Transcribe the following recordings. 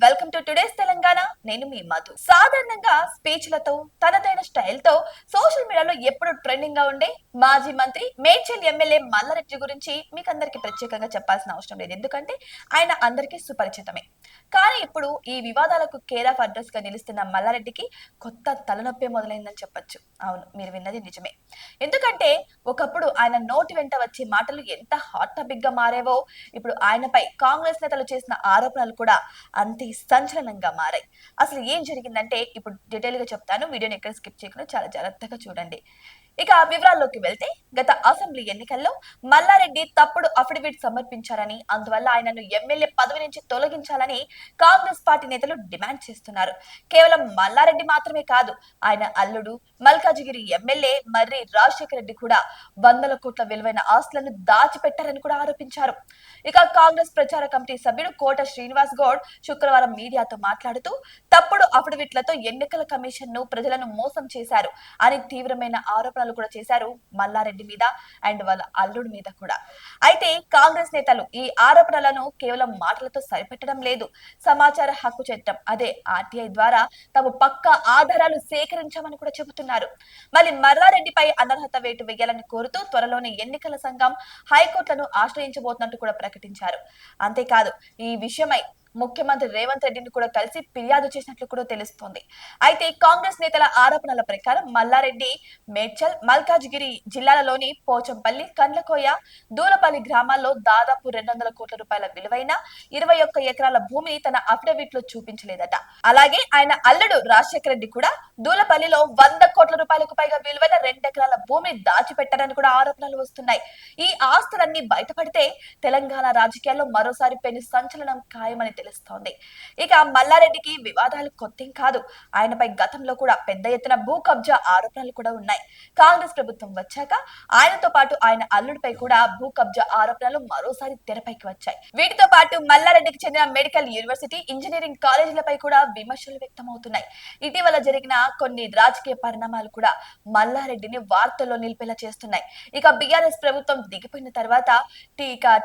Welcome to today's Telangana. నేను మీ మధు. సాధారణంగా స్పీచ్లతో తనదైన స్టైల్తో సోషల్ మీడియాలో ఎప్పుడు ట్రెండింగ్ గా ఉండే మాజీ మంత్రి మేడ్చల్ ఎమ్మెల్యే మల్లారెడ్డి గురించి మీకు అందరికి ప్రత్యేకంగా చెప్పాల్సిన అవసరం లేదు, ఎందుకంటే ఆయన అందరికీ సుపరిచితమే. కానీ ఇప్పుడు ఈ వివాదాలకు కేర్ ఆఫ్ అడ్రస్ గా నిలుస్తున్న మల్లారెడ్డికి కొత్త తలనొప్పి మొదలైందని చెప్పొచ్చు. అవును, మీరు విన్నది నిజమే. ఎందుకంటే ఒకప్పుడు ఆయన నోటి వెంట వచ్చే మాటలు ఎంత హాట్ టాపిక్ గా మారేవో, ఇప్పుడు ఆయనపై కాంగ్రెస్ నేతలు చేసిన ఆరోపణలు కూడా అంతే సంచలనంగా మారాయి. అసలు ఏం జరిగిందంటే ఇప్పుడు డీటెయిల్ గా చెప్తాను. వీడియోని ఎక్కడ స్కిప్ చేయకుండా చాలా జాగ్రత్తగా చూడండి. ఇక వివరాల్లోకి వెళ్తే, గత అసెంబ్లీ ఎన్నికల్లో మల్లారెడ్డి తప్పుడు అఫిడవిట్ సమర్పించారని, అందువల్ల ఆయనను ఎమ్మెల్యే పదవి నుంచి తొలగించాలని కాంగ్రెస్ పార్టీ నేతలు డిమాండ్ చేస్తున్నారు. కేవలం మల్లారెడ్డి మాత్రమే కాదు, ఆయన అల్లుడు మల్కాజిగిరి ఎమ్మెల్యే మర్రి రాజశేఖర రెడ్డి కూడా వందల కోట్ల విలువైన ఆస్తులను దాచిపెట్టారని కూడా ఆరోపించారు. ఇక కాంగ్రెస్ ప్రచార కమిటీ సభ్యుడు కోట శ్రీనివాస్ గౌడ్ శుక్రవారం మీడియాతో మాట్లాడుతూ, తప్పుడు అఫిడవిట్లతో ఎన్నికల కమిషన్ ను ప్రజలను మోసం చేశారు అని తీవ్రమైన ఆరోపణలు కూడా చేశారు మల్లారెడ్డి మీద అండ్ వాళ్ళ అల్లుడి మీద కూడా. అయితే కాంగ్రెస్ నేతలు ఈ ఆరోపణలను కేవలం మాటలతో సరిపెట్టడం లేదు, సమాచార హక్కు చట్టం అదే ఆర్టీఐ ద్వారా తాము పక్కా ఆధారాలు సేకరించామని కూడా చెబుతున్నారు. మళ్ళీ మల్లారెడ్డిపై అనర్హత వేటు వేయాలని కోరుతూ త్వరలోనే ఎన్నికల సంఘం హైకోర్టులను ఆశ్రయించబోతున్నట్టు కూడా ప్రకటించారు. అంతేకాదు, ఈ విషయమై ముఖ్యమంత్రి రేవంత్ రెడ్డిని కూడా కలిసి ఫిర్యాదు చేసినట్లు కూడా తెలుస్తోంది. అయితే కాంగ్రెస్ నేతల ఆరోపణల ప్రకారం మల్లారెడ్డి మేడ్చల్ మల్కాజ్గిరి జిల్లాలలోని పోచంపల్లి కండ్లకోయ దూలపల్లి గ్రామాల్లో దాదాపు 200 కోట్ల రూపాయల విలువైన 21 ఎకరాల భూమిని తన అఫిడవిట్ లో చూపించలేదట. అలాగే ఆయన అల్లుడు రాజశేఖర రెడ్డి కూడా దూలపల్లిలో 100 కోట్ల రూపాయలకు పైగా విలువైన 2 ఎకరాల భూమిని దాచిపెట్టారని కూడా ఆరోపణలు వస్తున్నాయి. ఈ ఆస్తులన్నీ బయటపడితే తెలంగాణ రాజకీయాల్లో మరోసారి పెను సంచలనం ఖాయమని తెలుస్తోంది. ఇక మల్లారెడ్డికి వివాదాలు కొత్తేం కాదు. ఆయనపై గతంలో కూడా పెద్ద ఎత్తున భూ కబ్జా ఆరోపణలు కూడా ఉన్నాయి. కాంగ్రెస్ ప్రభుత్వం వచ్చాక ఆయనతో పాటు ఆయన అల్లుడిపై కూడా భూ కబ్జా ఆరోపణలు మరోసారి తెరపైకి వచ్చాయి. వీటితో పాటు మల్లారెడ్డికి చెందిన మెడికల్ యూనివర్సిటీ, ఇంజనీరింగ్ కాలేజీలపై కూడా విమర్శలు వ్యక్తమవుతున్నాయి. ఇటీవల జరిగిన కొన్ని రాజకీయ పరిణామాలు కూడా మల్లారెడ్డిని వార్తల్లో నిలిపేలా చేస్తున్నాయి. ఇక బీఆర్ఎస్ ప్రభుత్వం దిగిపోయిన తర్వాత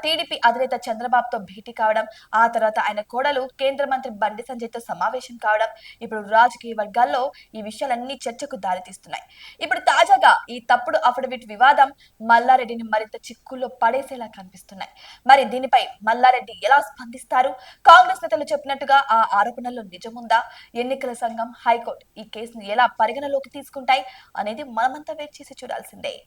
టీడీపీ అధినేత చంద్రబాబుతో భేటీ కావడం, ఆ తర్వాత ఆయన కోడలు కేంద్ర మంత్రి బండి సంజయ్ తో సమావేశం కావడం, ఇప్పుడు రాజకీయ వర్గాల్లో ఈ విషయాలన్నీ చర్చకు దారితీస్తున్నాయి. ఇప్పుడు తాజాగా ఈ తప్పుడు అఫిడవిట్ వివాదం మల్లారెడ్డిని మరింత చిక్కుల్లో పడేసేలా కనిపిస్తున్నాయి. మరి దీనిపై మల్లారెడ్డి ఎలా స్పందిస్తారు? కాంగ్రెస్ నేతలు చెప్పినట్టుగా ఆ ఆరోపణల్లో నిజముందా? ఎన్నికల సంఘం, హైకోర్టు ఈ కేసును ఎలా పరిగణలోకి తీసుకుంటాయి అనేది మనమంతా వెయిట్ చేసి చూడాల్సిందే.